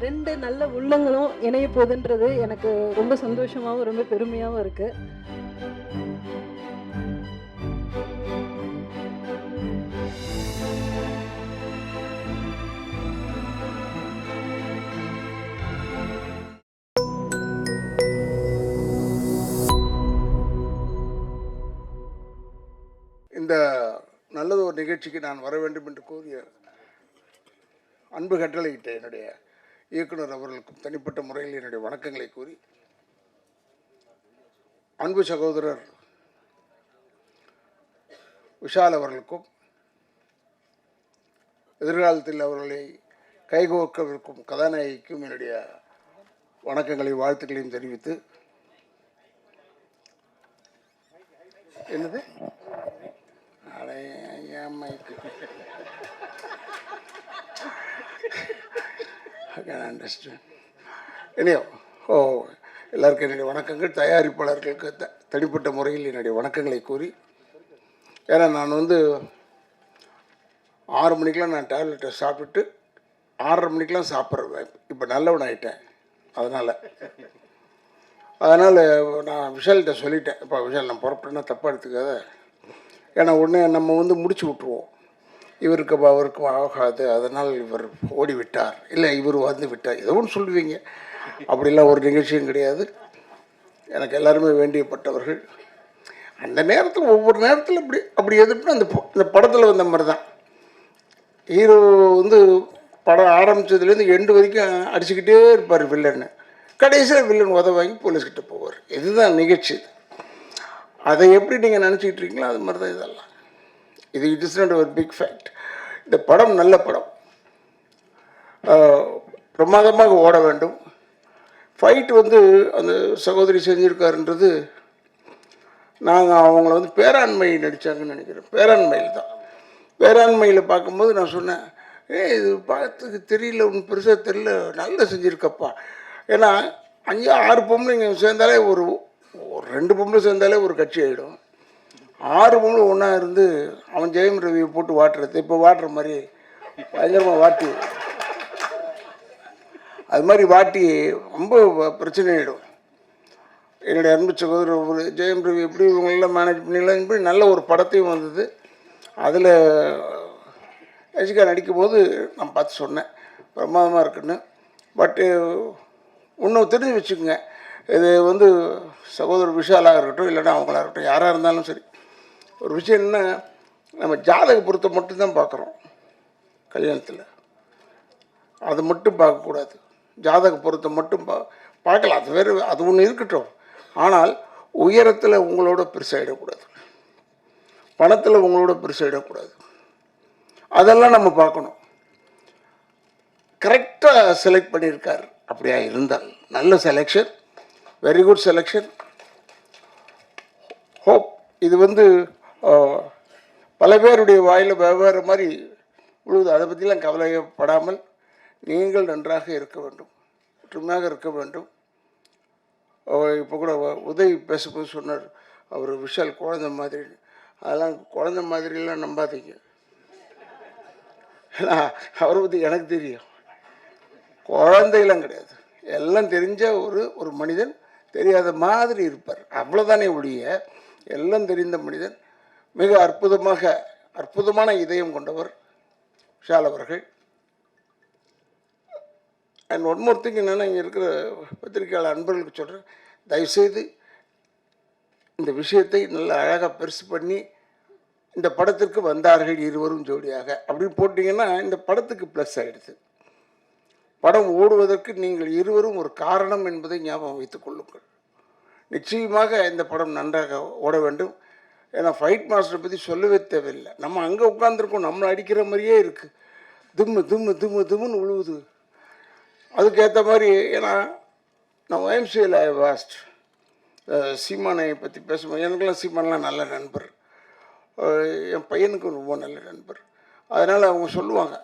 2 நல்ல உள்ளங்களும் இணைய போகுதுன்றது எனக்கு ரொம்ப சந்தோஷமாவும், ரொம்ப பெருமையாவும் இருக்கு. இந்த நல்லது ஒரு நிகழ்ச்சிக்கு நான் வர வேண்டும் என்று கூறிய அன்பு கட்டளையிட்ட என்னுடைய இயக்குனர் அவர்களுக்கும் தனிப்பட்ட முறையில் என்னுடைய வணக்கங்களை கூறி, அன்பு சகோதரர் விஷால் அவர்களுக்கும் எதிர்காலத்தில் அவர்களை கைகோர்க்கவிருக்கும் கதாநாயகிக்கும் என்னுடைய வணக்கங்களையும் வாழ்த்துக்களையும் தெரிவித்து, என்னது எல்லாருக்கும் என்னுடைய வணக்கங்கள். தயாரிப்பாளர்களுக்கு தனிப்பட்ட முறையில் என்னுடைய வணக்கங்களை கூறி, ஏன்னா நான் 6 மணிக்கெலாம் நான் டேப்லெட்டை சாப்பிட்டுட்டு 6:30 மணிக்கெலாம் சாப்பிட்றேன். இப்போ நல்லவன் ஆகிட்டேன். அதனால் நான் விஷால்கிட்ட சொல்லிட்டேன், இப்போ விஷால் நான் புறப்பட்டேன்னா தப்பாக எடுத்துக்காத, ஏன்னா உடனே நம்ம முடிச்சு விட்ருவோம், இவருக்கு அவருக்கும் ஆகாது, அதனால் இவர் ஓடிவிட்டார், இல்லை இவர் வந்து விட்டார், ஏதோ ஒன்று சொல்லுவீங்க. அப்படிலாம் ஒரு நிகழ்ச்சியும் கிடையாது. எனக்கு எல்லாருமே வேண்டியப்பட்டவர்கள். அந்த நேரத்தில் ஒவ்வொரு நேரத்தில் அப்படி எதிர்ப்புனா அந்த படத்தில் வந்த மாதிரி தான். ஹீரோ படம் ஆரம்பித்ததுலேருந்து எண்டு வரைக்கும் அடிச்சுக்கிட்டே இருப்பார் வில்லன்னு. கடைசியில் வில்லன் வாங்கி போலீஸ்கிட்ட போவார். இதுதான் நிகழ்ச்சி. அதை எப்படி நீங்கள் நினச்சிக்கிட்டு இருக்கீங்களோ அது மாதிரி தான் இதெல்லாம். இட் இஸ் நாட் ஒரு பிக் ஃபேக்ட். இந்த படம் நல்ல படம், பிரமாதமாக ஓட வேண்டும். ஃபைட் அந்த சகோதரி செஞ்சுருக்காருன்றது, நாங்கள் அவங்கள பேராண்மை நடித்தாங்கன்னு நினைக்கிறேன். பேராண்மையில் தான். பேராண்மையில் பார்க்கும்போது நான் சொன்னேன், இது பார்த்துக்கு தெரியல, ஒன்று பெருசாக தெரியல, நல்லா செஞ்சுருக்கப்பா. ஏன்னா 5-6 பொம்பளைங்க சேர்ந்தாலே ஒரு 2 பொம்பளை சேர்ந்தாலே ஒரு கட்சி ஆகிடும். 6 பொம்பளை ஒன்றா இருந்து அவன் ஜெயம் ரவியை போட்டு வாட்டுறது, இப்போ வாட்டுற மாதிரி பயங்கரமாக வாட்டி, அது மாதிரி வாட்டி ரொம்ப பிரச்சனை ஆகிடும். என்னுடைய அன்பு சகோதரர் ஜெயம் ரவி எப்படி இவங்களெல்லாம் மேனேஜ் பண்ணிடலாம், இப்படி நல்ல ஒரு படத்தையும் வந்தது. அதில் ரசிகா நடிக்கும் போது நான் பார்த்து சொன்னேன், பிரமாதமாக இருக்குன்னு. பட்டு இன்னும் தெரிஞ்சு வச்சுக்கோங்க, இது சகோதரர் விஷாலாக இருக்கட்டும், இல்லைன்னா அவங்களா இருக்கட்டும், யாராக இருந்தாலும் சரி, ஒரு விஷயம் என்ன, நம்ம ஜாதக பொருத்தம் மட்டும்தான் பார்க்குறோம் கல்யாணத்தில். அது மட்டும் பார்க்கக்கூடாது. ஜாதக பொருத்தம் மட்டும் பார்க்கலாம், அது வேறு, அது ஒன்று இருக்கட்டும். ஆனால் உயரத்தில் உங்களோட பெருசாகிடக்கூடாது, பணத்தில் உங்களோட பெருசாகிடக்கூடாது. அதெல்லாம் நம்ம பார்க்கணும். கரெக்டாக செலக்ட் பண்ணியிருக்கார். அப்படியா இருந்தால் நல்ல selection, very good selection. Hope இது பல பேருடைய வாயில் வெவ்வேறு மாதிரி உழுது. அதை பற்றிலாம் கவலைப்படாமல் நீங்கள் நன்றாக இருக்க வேண்டும், ஒற்றுமையாக இருக்க வேண்டும். இப்போ கூட உதவி பேசும்போது சொன்னார், அவர் விஷால் குழந்தை மாதிரி. அதெல்லாம் குழந்தை மாதிரிலாம் நம்பாதீங்க. ஏன்னா அவரை பற்றி எனக்கு தெரியும், குழந்தையெல்லாம் கிடையாது. எல்லாம் தெரிஞ்ச ஒரு மனிதன், தெரியாத மாதிரி இருப்பார், அவ்வளோதானே ஒழிய எல்லாம் தெரிந்த மனிதன். மிக அற்புதமான இதயம் கொண்டவர் விஷால் அவர்கள். அண்ட் ஒன் மோர் திங் என்னென்னா, இங்கே இருக்கிற பத்திரிகையாளர் அன்பர்களுக்கு சொல்கிறேன், தயவுசெய்து இந்த விஷயத்தை நல்ல அழகாக பெருசு பண்ணி இந்த படத்திற்கு வந்தார்கள் இருவரும் ஜோடியாக அப்படின்னு போட்டிங்கன்னா இந்த படத்துக்கு ப்ளஸ் ஆகிடுது. படம் ஓடுவதற்கு நீங்கள் இருவரும் ஒரு காரணம் என்பதை ஞாபகம் வைத்துக் கொள்ளுங்கள். நிச்சயமாக இந்த படம் நன்றாக ஓட வேண்டும். ஏன்னா ஃபைட் மாஸ்டரை பற்றி சொல்லவே தேவையில்லை. நம்ம அங்கே உட்காந்துருக்கோம், நம்மளை அடிக்கிற மாதிரியே இருக்குது, திம்முன்னு உழுவுது. அதுக்கேற்ற மாதிரி, ஏன்னா நான் OMCL வாஸ்ட் சீமானை பற்றி பேசும்போது, எனக்கெல்லாம் சீமானெலாம் நல்ல நண்பர், என் பையனுக்கும் ரொம்ப நல்ல நண்பர். அதனால் அவங்க சொல்லுவாங்க,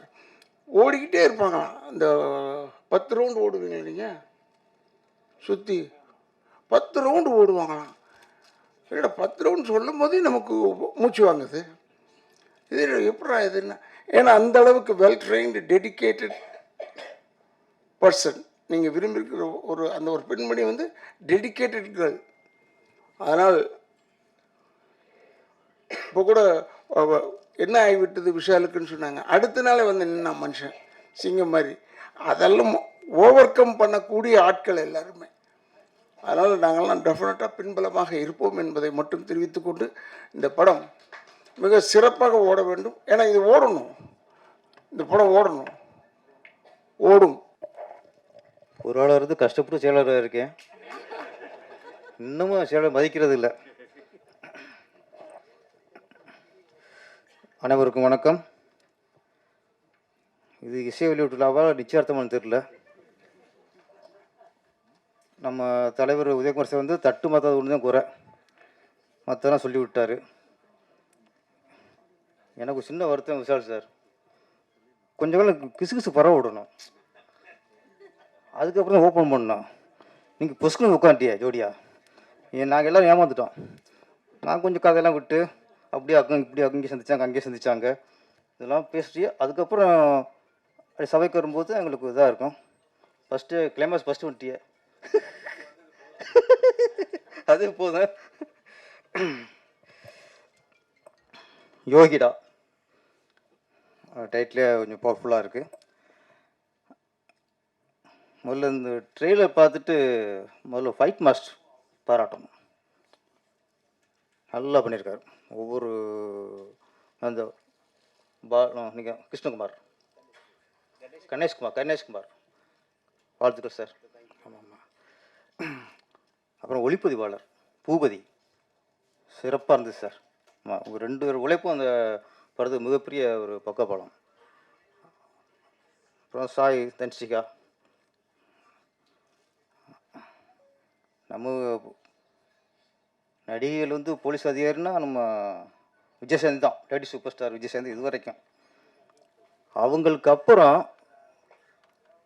ஓடிக்கிட்டே இருப்பாங்களாம். இந்த 10 ரவுண்டு ஓடுவீங்க நீங்கள், சுற்றி 10 ரவுண்டு ஓடுவாங்களாம். இல்லை 10 ரவுண்டு சொல்லும் போதே நமக்கு மூச்சு வாங்குது. இது எப்படா இதுன்னா, ஏன்னா அந்த அளவுக்கு வெல் ட்ரெயின்டு டெடிக்கேட்டட் பர்சன். நீங்கள் விரும்பியிருக்கிற அந்த ஒரு பெண்மணி வந்து டெடிகேட்டட் கேர்ள். அதனால் இப்போ கூட அவ என்ன ஆகிவிட்டது விஷாலுக்குன்னு சொன்னாங்க. அடுத்த நாளே வந்து நின்னா மனுஷன் சிங்கம் மாதிரி. அதெல்லாம் ஓவர் கம் பண்ணக்கூடிய ஆட்கள் எல்லாருமே. அதனால் நாங்கள்லாம் டெஃபினட்டாக பின்பலமாக இருப்போம் என்பதை மட்டும் தெரிவித்துக்கொண்டு, இந்த படம் மிக சிறப்பாக ஓட வேண்டும். ஏன்னா இது ஓடணும், இந்த படம் ஓடணும், ஓடும். ஒரு ஆளாக இருந்து கஷ்டப்பட்டு செயலராக இருக்கேன். இன்னமும் செயலர் மதிக்கிறது இல்லை. அனைவருக்கும் வணக்கம். இது இசை வெளியீட்டு விழாவாக நிச்சயார்த்தமானு தெரியல. நம்ம தலைவர் உதயகுமார் சார் வந்து தட்டு மாற்றாத ஒன்று தான் குறை, மற்றெல்லாம் சொல்லி விட்டார். எனக்கு சின்ன வருத்தம் விஷால் சார், கொஞ்சம் காலம் கிசுகிசு பரவ விடணும், அதுக்கப்புறம் ஓப்பன் பண்ணோம். நீங்கள் பொசுக்குன்னு உட்காந்துட்டியா ஜோடியா? நாங்கள் எல்லோரும் ஏமாந்துட்டோம். நான் கொஞ்சம் கதையெல்லாம் விட்டு அப்படியே இப்படி அங்கேயே சந்திச்சாங்க, அங்கேயே சந்திச்சாங்க, இதெல்லாம் பேசிட்டு அதுக்கப்புறம் அப்படி சபைக்கு வரும்போது எங்களுக்கு இதாக இருக்கும். ஃபஸ்ட்டு கிளைமாக்ஸ் ஃபஸ்ட்டு வந்துட்டியே அது போதும். யோகிடா டைட்டிலே கொஞ்சம் பவர்ஃபுல்லாக இருக்குது. முதல்ல இந்த ட்ரெய்லர் பார்த்துட்டு முதல்ல ஃபைட் மாஸ்டர் பாராட்டணும். நல்லா பண்ணியிருக்காரு. ஒவ்வொரு அந்த நீங்கள் கிருஷ்ணகுமார், கணேஷ்குமார் வாழ்த்துக்கள் சார். ஆமாம். அப்புறம் ஒளிப்பதிவாளர் பூபதி சிறப்பாக இருந்தது சார். ஆமாம், ஒரு 2 பேர் உழைப்பும் அந்த படத்துக்கு மிகப்பெரிய ஒரு பக்கபலம். அப்புறம் சாய் தன்சிகா, நம்ம நடிகைகள் வந்து போலீஸ் அதிகாரின்னா நம்ம விஜயசாந்தி தான், லேடி சூப்பர் ஸ்டார் விஜயசாந்தி இது வரைக்கும். அவங்களுக்கு அப்புறம்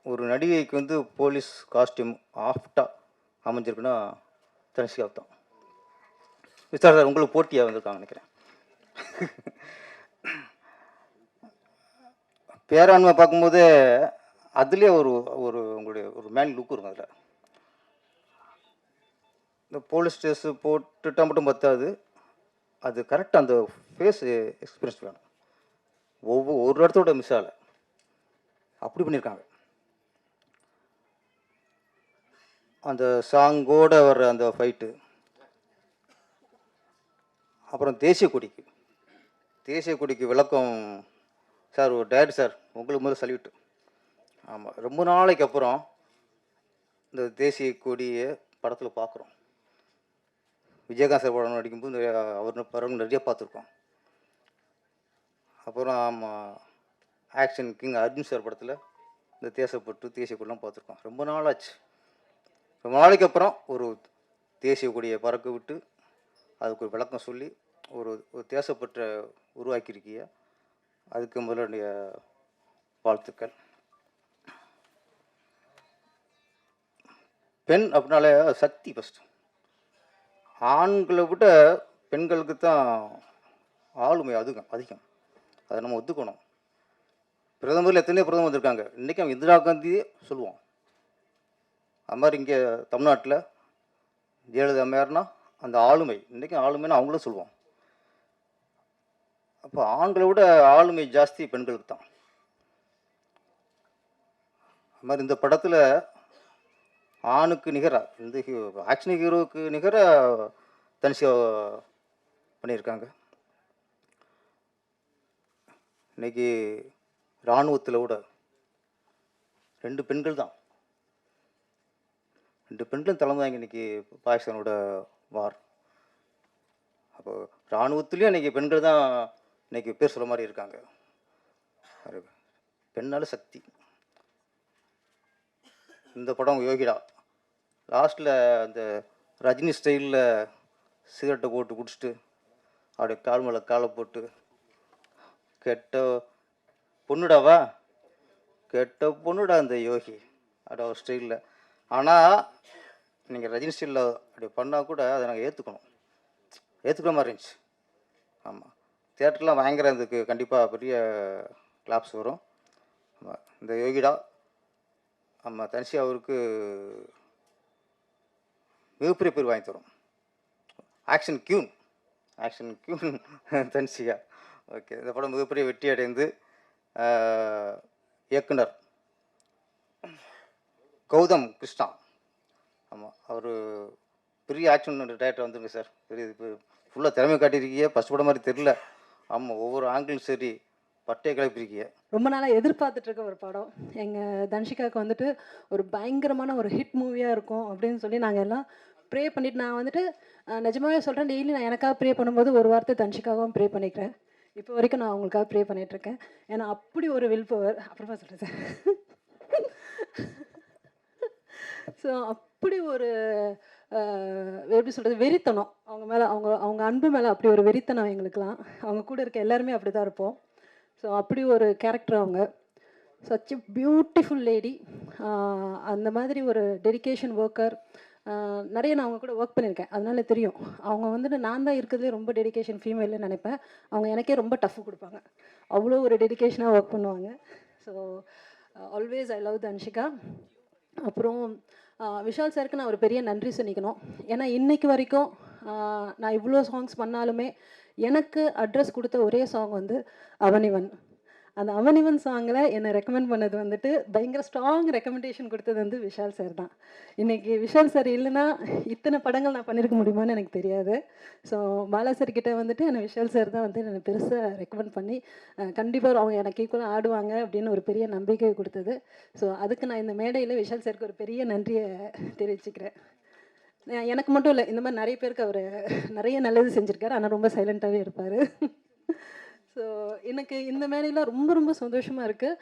ஒரு நடிகைக்கு வந்து போலீஸ் காஸ்டியூம் ஆஃப்டாக அமைஞ்சிருக்குன்னா தனுஷிகா தான். விசார் சார் உங்களுக்கு போட்டியாக வந்திருக்காங்க நினைக்கிறேன். பேராண்மை பார்க்கும்போது அதுலேயே ஒரு ஒரு உங்களுடைய ஒரு மேன் லுக் இருக்கும். அதில் இந்த போலீஸ் ட்ரெஸ்ஸு போட்டுட்டா மட்டும் பத்தாது, அது கரெக்டாக அந்த ஃபேஸ் எக்ஸ்பீரியன்ஸ் வேணும். ஒரு இடத்தோட மிஸ் ஆகலை, அப்படி பண்ணியிருக்காங்க. அந்த சாங்கோட வர்ற அந்த ஃபைட்டு, அப்புறம் தேசிய கொடிக்கு விளக்கம் சார், ஒரு டேரக்டர் சார் உங்களுக்கு முதல்ல சல்யூட். ஆமாம், ரொம்ப நாளைக்கு அப்புறம் இந்த தேசிய கொடியை படத்தில் பார்க்குறோம். விஜயகாந்த் சார் படம் நடிக்கும்போது அவர் படம் நிறைய பார்த்துருக்கோம். அப்புறம் ஆமாம், ஆக்ஷன் கிங் அர்ஜுன் சார் படத்தில் இந்த தேசப்பட்டு தேசிய கொடிலாம் பார்த்துருக்கோம். ரொம்ப நாளாச்சு. ரொம்ப நாளைக்கு அப்புறம் ஒரு தேசிய கொடியை பறக்க விட்டு அதுக்கு ஒரு விளக்கம் சொல்லி ஒரு தேசப்பற்ற உருவாக்கியிருக்கிய, அதுக்கு முதலுடைய வாழ்த்துக்கள். பெண் அப்படின்னாலே சக்தி ஃபஸ்ட்டு. ஆண்களை விட பெண்களுக்கு தான் ஆளுமை அதிகம். அதை நம்ம ஒத்துக்கணும். பிரதமரில் எத்தனையோ பிரதமர் வந்திருக்காங்க. இன்றைக்கி அவங்க இந்திரா காந்தியே சொல்லுவோம். அது மாதிரி இங்கே தமிழ்நாட்டில் ஜெயலலிதா அம்மையார்னா அந்த ஆளுமை, இன்றைக்கும் ஆளுமைன்னு அவங்களும் சொல்லுவோம். அப்போ ஆண்களை விட ஆளுமை ஜாஸ்தி பெண்களுக்கு தான். அது மாதிரி இந்த படத்தில் ஆணுக்கு நிகராக, இந்த ஆக்ஷன் ஹீரோவுக்கு நிகராக தனுஷிகா பண்ணியிருக்காங்க. இன்றைக்கி இராணுவத்தில் கூட 2 பெண்கள் தான், 2 பெண்களும் தலைமைதாங்க இன்றைக்கி பாகிஸ்தானோட வார். அப்போ இராணுவத்துலேயும் இன்றைக்கி பெண்கள் தான் இன்றைக்கி பேர் சொல்ல மாதிரி இருக்காங்க. பெண்ணால் சக்தி. இந்த படம் யோகிடா லாஸ்ட்டில் அந்த ரஜினி ஸ்டைலில் சிகரெட்டை போட்டு குடிச்சிட்டு அப்படியே கால் மேலே காலை போட்டு கெட்ட பொண்ணுடா அந்த யோகி அப்படியே ஒரு ஸ்டைலில். ஆனால் நீங்கள் ரஜினி ஸ்டைலில் அப்படி பண்ணால் கூட அதை நாங்கள் ஏற்றுக்கிற மாதிரி இருந்துச்சு. ஆமாம், தியேட்டர்லாம் பயங்கர இதுக்கு கண்டிப்பாக பெரிய கிளாப்ஸ் வரும். இந்த யோகிடா நம்ம தனுஷி அவருக்கு மிகப்பெரிய பேர் வாங்கி தரும். Action queen Dhanushika. ஓகே, இந்த படம் மிகப்பெரிய வெற்றி அடைந்து இயக்குனர் கௌதம் கிருஷ்ணா. ஆமாம், அவர் பெரிய ஆக்ஷன் டேரக்டர் வந்துருக்கு சார். பெரிய இப்போ ஃபுல்லாக திறமை காட்டியிருக்கீங்க. ஃபஸ்ட் படம் மாதிரி தெரில. ஆமாம், ஒவ்வொரு ஆங்கிலும் சரி பட்டையை கிளப்பியிருக்கீங்க. ரொம்ப நாளாக எதிர்பார்த்துட்டு இருக்க ஒரு படம். எங்கள் தன்ஷிகாவுக்கு வந்துட்டு ஒரு பயங்கரமான ஒரு ஹிட் மூவியாக இருக்கும் அப்படின்னு சொல்லி நாங்கள் எல்லாம் ப்ரே பண்ணிட்டு, நான் வந்துட்டு நிஜமாவே சொல்கிறேன், டெய்லி நான் எனக்காக ப்ரே பண்ணும்போது ஒரு வார்த்தை தன்ஷிகாவும் ப்ரே பண்ணிக்கிறேன். இப்போ வரைக்கும் நான் அவங்களுக்காக ப்ரே பண்ணிகிட்ருக்கேன். ஏன்னா அப்படி ஒரு வில் பவர். அப்புறமா சொல்கிறேன் சார். ஸோ அப்படி ஒரு எப்படி சொல்கிறது, வெறித்தனம் அவங்க மேலே, அவங்க அன்பு மேலே அப்படி ஒரு வெறித்தனம் எங்களுக்கெலாம். அவங்க கூட இருக்க எல்லாருமே அப்படி தான் இருப்போம். ஸோ அப்படி ஒரு கேரக்டர் அவங்க. Such a beautiful lady. அந்த மாதிரி ஒரு டெடிகேஷன் ஒர்க்கர். நிறைய நான் அவங்க கூட ஒர்க் பண்ணியிருக்கேன், அதனால தெரியும். அவங்க வந்துட்டு நான் தான் இருக்கிறதுலே ரொம்ப டெடிகேஷன் ஃபீமேல்னு நினைப்பேன். அவங்க எனக்கே ரொம்ப டஃப் கொடுப்பாங்க. அவ்வளோ ஒரு டெடிகேஷனாக ஒர்க் பண்ணுவாங்க. So always I love Dhanshika. அப்புறம் விஷால் சாருக்கு நான் ஒரு பெரிய நன்றி சொல்லிக்கணும். ஏன்னா இன்னைக்கு வரைக்கும் நான் இவ்வளோ சாங்ஸ் பண்ணாலுமே எனக்கு அட்ரஸ் கொடுத்த ஒரே சாங் வந்து அவனிவன். அந்த அவனிவன் சாங்கில் என்னை ரெக்கமெண்ட் பண்ணது வந்துட்டு, பயங்கர ஸ்ட்ராங் ரெக்கமெண்டேஷன் கொடுத்தது வந்து விஷால் சார் தான். இன்றைக்கி விஷால் சார் இல்லைன்னா இத்தனை படங்கள் நான் பண்ணியிருக்க முடியுமான்னு எனக்கு தெரியாது. ஸோ பாலா சார் கிட்டே வந்துட்டு என்னை விஷால் சார் தான் வந்து என்னை பெருசாக ரெக்கமெண்ட் பண்ணி கண்டிப்பாக அவங்க எனக்கு ஈக்குவலாக ஆடுவாங்க அப்படின்னு ஒரு பெரிய நம்பிக்கை கொடுத்தது. ஸோ அதுக்கு நான் இந்த மேடையில் விஷால் சாருக்கு ஒரு பெரிய நன்றியை தெரிவிச்சுக்கிறேன். எனக்கு மட்டும் இல்லை, இந்த மாதிரி நிறைய பேருக்கு அவர் நிறைய நல்லது செஞ்சுருக்காரு. ஆனால் ரொம்ப சைலண்ட்டாகவே இருப்பார். ஸோ எனக்கு இந்த மேடையில் ரொம்ப ரொம்ப சந்தோஷமாக இருக்குது.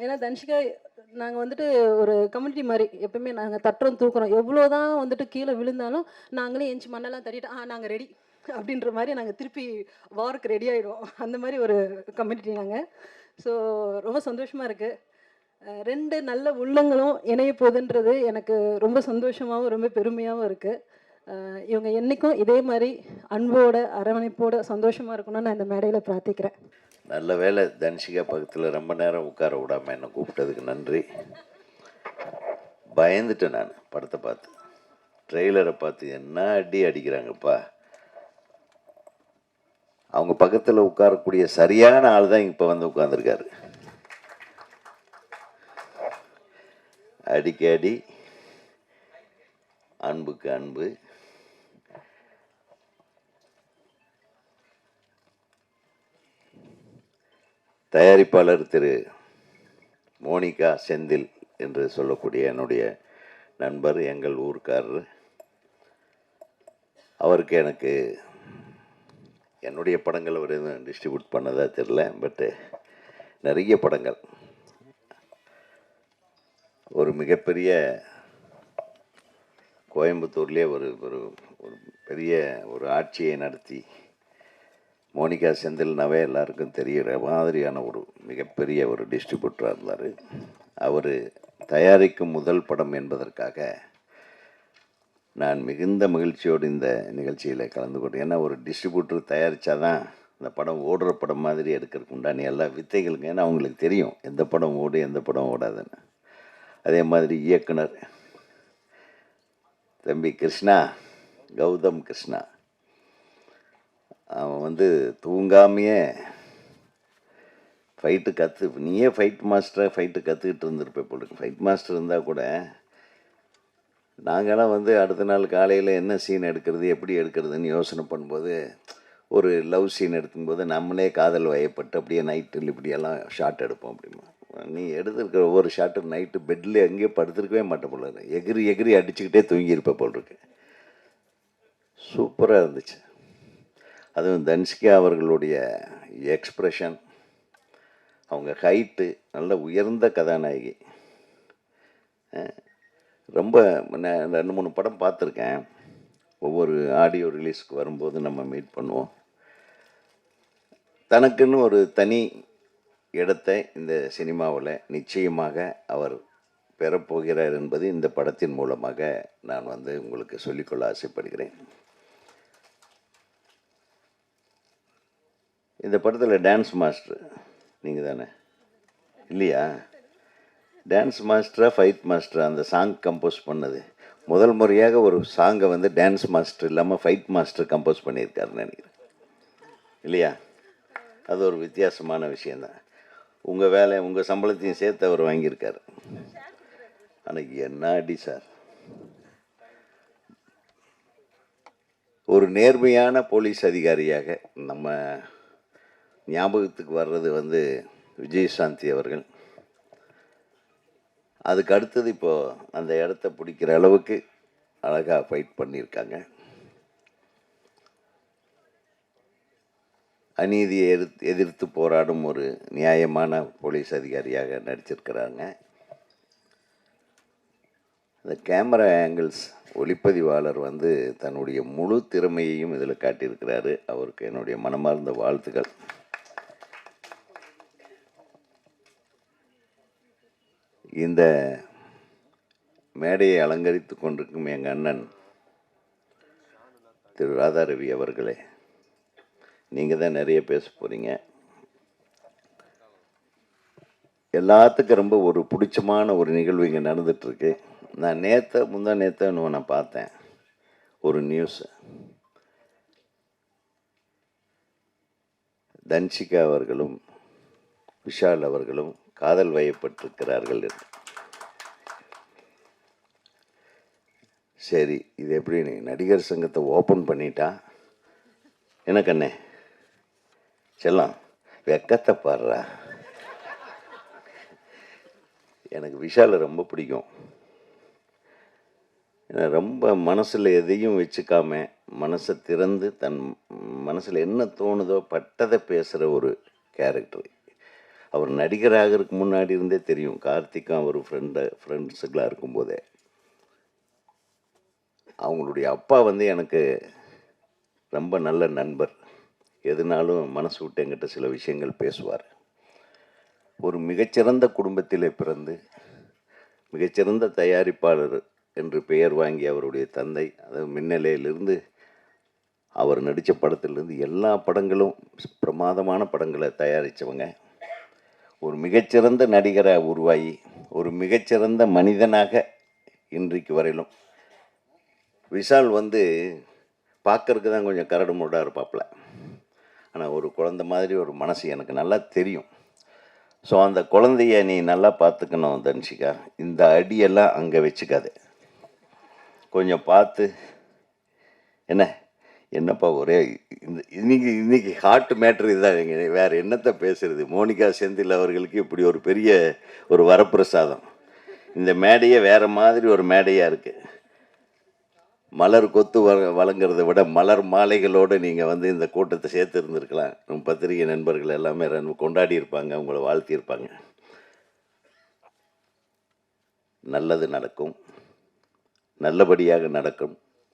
ஏன்னா தன்ஷிகா நாங்கள் வந்துட்டு ஒரு கம்யூனிட்டி மாதிரி எப்பவுமே நாங்கள் தட்டுறோம் தூக்குறோம். எவ்வளோ தான் வந்துட்டு கீழே விழுந்தாலும் நாங்களே எஞ்சி மண்ணெல்லாம் தட்டிட்டு நாங்கள் ரெடி அப்படின்ற மாதிரி நாங்கள் திருப்பி வார்க்கு ரெடி ஆகிடுவோம். அந்த மாதிரி ஒரு கம்யூனிட்டி நாங்கள். ஸோ ரொம்ப சந்தோஷமாக இருக்குது. 2 நல்ல உள்ளங்களும் இணைய போகுதுன்றது எனக்கு ரொம்ப சந்தோஷமாகவும் ரொம்ப பெருமையாகவும் இருக்குது. இவங்க என்றைக்கும் இதே மாதிரி அன்போட அரவணைப்போட சந்தோஷமாக இருக்கணும்னு நான் இந்த மேடையில் பிரார்த்திக்கிறேன். நல்ல வேலை தன்ஷிகா பக்கத்தில் ரொம்ப நேரம் உட்கார விடாமல் என்னை கூப்பிட்டதுக்கு நன்றி. பயந்துட்டேன் நான் படத்தை பார்த்து, ட்ரெய்லரை பார்த்து. என்ன அடி அடிக்கிறாங்கப்பா. அவங்க பக்கத்தில் உட்காரக்கூடிய சரியான ஆள் தான் இப்போ வந்து உட்காந்துருக்காரு. அடிக்கு அடி, அன்புக்கு அன்பு. தயாரிப்பாளர் திரு மோனிகா செந்தில் என்று சொல்லக்கூடிய என்னுடைய நண்பர், எங்கள் ஊர்க்காரர். அவருக்கு எனக்கு என்னுடைய படங்கள் அவர் எதுவும் டிஸ்ட்ரிபியூட் பண்ணதா தெரில, பட்டு நிறைய படங்கள். ஒரு மிகப்பெரிய கோயம்புத்தூர்லேயே ஒரு ஒரு ஒரு பெரிய ஒரு ஆட்சியை நடத்தி, மோனிகா செந்தில்னாவே எல்லாருக்கும் தெரிகிற மாதிரியான ஒரு மிகப்பெரிய ஒரு டிஸ்ட்ரிபியூட்டராக இருந்தார். அவர் தயாரிக்கும் முதல் படம் என்பதற்காக நான் மிகுந்த மகிழ்ச்சியோடு இந்த நிகழ்ச்சியில் கலந்து கொண்டேன். ஏன்னா ஒரு டிஸ்ட்ரிபியூட்டர் தயாரித்தாதான் இந்த படம் ஓடுற படம் மாதிரி எடுக்கிறதுக்கு உண்டான எல்லா வித்தைகளுக்கும். ஏன்னா அவங்களுக்கு தெரியும் எந்த படம் ஓடு எந்த படம் ஓடாதுன்னு. அதே மாதிரி இயக்குனர் தம்பி கிருஷ்ணா, கௌதம் கிருஷ்ணா, அவன் வந்து தூங்காமையே ஃபைட்டு நீயே ஃபைட் மாஸ்டராக ஃபைட்டு கற்றுக்கிட்டு இருந்திருப்ப போட்டுருக்கு. ஃபைட் மாஸ்டர் இருந்தால் கூட நாங்களாம் வந்து அடுத்த நாள் காலையில் என்ன சீன் எடுக்கிறது எப்படி எடுக்கிறதுன்னு யோசனை பண்ணும்போது, ஒரு லவ் சீன் எடுக்கும்போது நம்மளே காதல் வயப்பட்டு அப்படியே நைட்டில் இப்படியெல்லாம் ஷார்ட் எடுப்போம். அப்படிமா நீ எடுத்துருக்கிற ஒவ்வொரு ஷார்ட்டும் நைட்டு பெட்டில் எங்கேயோ படுத்துருக்கவே மாட்டேன் போல இருக்கு. எகிரி எகிரி அடிச்சுக்கிட்டே தூங்கியிருப்ப போல் இருக்கு. சூப்பராக இருந்துச்சு. அதுவும் தன்ஷிகா அவர்களுடைய எக்ஸ்ப்ரெஷன், அவங்க ஹைட்டு, நல்ல உயர்ந்த கதாநாயகி. ரொம்ப நான் 2-3 படம் பார்த்துருக்கேன். ஒவ்வொரு ஆடியோ ரிலீஸ்க்கு வரும்போது நம்ம மீட் பண்ணுவோம். தனக்குன்னு ஒரு தனி இடத்தை இந்த சினிமாவில் நிச்சயமாக அவர் பெறப்போகிறார் என்பது இந்த படத்தின் மூலமாக நான் வந்து உங்களுக்கு சொல்லிக்கொள்ள ஆசைப்படுகிறேன். இந்த படத்தில் டான்ஸ் மாஸ்டர் நீங்கள் தானே? இல்லையா? டான்ஸ் மாஸ்டரா ஃபைட் மாஸ்டரா அந்த சாங் கம்போஸ் பண்ணது? முதல் முறையாக ஒரு சாங்கை வந்து டான்ஸ் மாஸ்டர் இல்லாமல் ஃபைட் மாஸ்டர் கம்போஸ் பண்ணியிருக்காருன்னு நினைக்கிறேன், இல்லையா? அது ஒரு வித்தியாசமான விஷயந்தான். உங்கள் வேலை உங்கள் சம்பளத்தையும் சேர்த்து அவர் வாங்கியிருக்காரு. ஆனால் என்ன அடி சார்! ஒரு நேர்மையான போலீஸ் அதிகாரியாக நம்ம ஞாபகத்துக்கு வர்றது வந்து விஜயசாந்தி அவர்கள். அதுக்கு அடுத்தது இப்போது அந்த இடத்த பிடிக்கிற அளவுக்கு அழகாக ஃபைட் பண்ணியிருக்காங்க. அநீதியை எதிர்த்து போராடும் ஒரு நியாயமான போலீஸ் அதிகாரியாக நடிச்சிருக்கிறாங்க. அந்த கேமரா ஆங்கிள்ஸ் ஒளிப்பதிவாளர் வந்து தன்னுடைய முழு திறமையையும் இதில் காட்டியிருக்கிறாரு. அவருக்கு என்னுடைய மனமார்ந்த வாழ்த்துக்கள். இந்த மேடையை அலங்கரித்து கொண்டிருக்கும் எங்கள் அண்ணன் திரு ராதாரவி அவர்களே, நீங்கள் தான் நிறைய பேச போகிறீங்க. எல்லாத்துக்கும் ரொம்ப ஒரு பிடிச்சமான ஒரு நிகழ்வு இங்கே நடந்துகிட்ருக்கு. நான் முந்தா நேற்று நான் பார்த்தேன் ஒரு நியூஸ். தன்ஷிகா அவர்களும் விஷால் அவர்களும் காதல் வயப்பட்டிருக்கிறார்கள் என்று. சரி, இது எப்படி நீ நடிகர் சங்கத்தை ஓப்பன் பண்ணிட்டா என்ன கண்ணே செல்லம், வெக்கத்தை பாடுறா. எனக்கு விஷாலை ரொம்ப பிடிக்கும். ஏன்னா ரொம்ப மனசில் எதையும் வச்சுக்காம மனசை திறந்து தன் மனசில் என்ன தோணுதோ பட்டதை பேசுகிற ஒரு கேரக்டர். அவர் நடிகராகிறதுக்கு முன்னாடி இருந்தே தெரியும். கார்த்திக்கும் அவர் ஃப்ரெண்ட்ஸுக்களாக இருக்கும்போதே அவங்களுடைய அப்பா வந்து எனக்கு ரொம்ப நல்ல நண்பர். எதுனாலும் மனசு விட்டு என்கிட்ட சில விஷயங்கள் பேசுவார். ஒரு மிகச்சிறந்த குடும்பத்திலே பிறந்து மிகச்சிறந்த தயாரிப்பாளர் என்று பெயர் வாங்கி அவருடைய தந்தை, அதாவது மின்னலையிலிருந்து அவர் நடித்த படத்திலிருந்து எல்லா படங்களும் பிரமாதமான படங்களை தயாரித்தவங்க. ஒரு மிகச்சிறந்த நடிகராக உருவாகி ஒரு மிகச்சிறந்த மனிதனாக இன்றைக்கு வரையிலும். விஷால் வந்து பார்க்கறதுக்கு தான் கொஞ்சம் கரடு முரடாக இருப்பாப்புல, ஆனால் ஒரு குழந்தை மாதிரி ஒரு மனசு எனக்கு நல்லா தெரியும். ஸோ அந்த குழந்தைய நீ நல்லா பார்த்துக்கணும் தன்ஷிகா. இந்த அடியெல்லாம் அங்கே வச்சுக்காது, கொஞ்சம் பார்த்து. என்னப்பா ஒரே இன்னைக்கு ஹார்ட் மேட்ரு இதுதான். வேறு என்னத்தை பேசுறது? மோனிகா செந்தில் அவர்களுக்கு இப்படி ஒரு பெரிய ஒரு வரப்பிரசாதம். இந்த மேடையே வேறு மாதிரி ஒரு மேடையாக இருக்குது. மலர் கொத்து வழங்குறத விட மலர் மாலைகளோடு நீங்கள் வந்து இந்த கூட்டத்தை சேர்த்து இருந்திருக்கலாம். நம்ம பத்திரிகை நண்பர்கள் எல்லாமே கொண்டாடி இருப்பாங்க, உங்களை வாழ்த்தியிருப்பாங்க. நல்லது நடக்கும், நல்லபடியாக நடக்கும்.